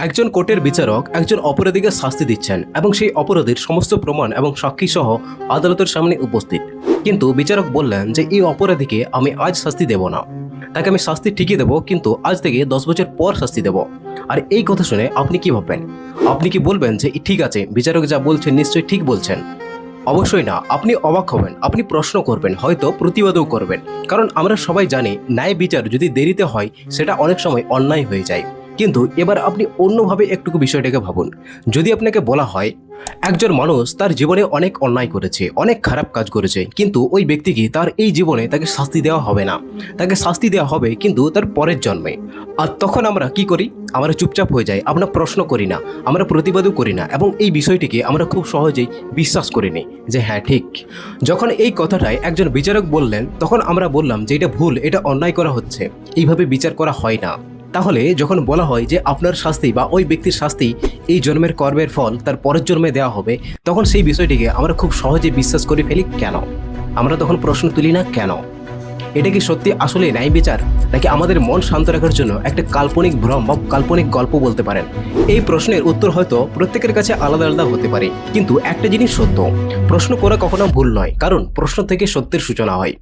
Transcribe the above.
একজন কোর্টের বিচারক একজন অপরাধীকে শাস্তি দিচ্ছেন এবং সেই অপরাধীর সমস্ত প্রমাণ এবং সাক্ষী সহ আদালতের সামনে উপস্থিত। কিন্তু বিচারক বললেন যে এই অপরাধীকে আমি আজ শাস্তি দেব না, তাকে আমি শাস্তি ঠিকই দেবো, কিন্তু আজ থেকে 10 বছর পর শাস্তি দেব। আর এই কথা শুনে আপনি কি ভাববেন? আপনি কি বলবেন যে ঠিক আছে, বিচারক যা বলছেন নিশ্চয়ই ঠিক বলছেন? অবশ্যই না, আপনি অবাক হবেন, আপনি প্রশ্ন করবেন, হয়তো প্রতিবাদও করবেন। কারণ আমরা সবাই জানি ন্যায় বিচার যদি দেরিতে হয় সেটা অনেক সময় অন্যায় হয়ে যায়। কিন্তু এবার আপনি অন্যভাবে একটুকু বিষয়টাকে ভাবুন। যদি আপনাকে বলা হয় একজন মানুষ তার জীবনে অনেক অন্যায় করেছে, অনেক খারাপ কাজ করেছে, কিন্তু ওই ব্যক্তিকে তার এই জীবনে তাকে শাস্তি দেওয়া হবে না, তাকে শাস্তি দেওয়া হবে কিন্তু তার পরের জন্মে। আর তখন আমরা কি করি? আমরা চুপচাপ হয়ে যাই, আমরা প্রশ্ন করি না, আমরা প্রতিবাদও করি না, এবং এই বিষয়টিকে আমরা খুব সহজেই বিশ্বাস করে নিই যে হ্যাঁ ঠিক। যখন এই কথাটাই একজন বিচারক বললেন তখন আমরা বললাম যে এটা ভুল, এটা অন্যায় করা হচ্ছে, এইভাবে বিচার করা হয় না। তাহলে যখন বলা হয় যে আপনার শাস্তি বা ওই ব্যক্তির শাস্তি এই জন্মের কর্মের ফল তার পরের জন্মে দেওয়া হবে, তখন সেই বিষয়টিকে আমরা খুব সহজে বিশ্বাস করে ফেলি কেন? আমরা তখন প্রশ্ন তুলি না কেন? এটা কি সত্যি আসলে ন্যায় বিচার, নাকি আমাদের মন শান্ত রাখার জন্য একটা কাল্পনিক ভ্রম বা কাল্পনিক গল্প বলতে পারেন? এই প্রশ্নের উত্তর হয়তো প্রত্যেকের কাছে আলাদা আলাদা হতে পারে, কিন্তু একটা জিনিস সত্য, প্রশ্ন করা কখনো ভুল নয়, কারণ প্রশ্ন থেকে সত্যের সূচনা হয়।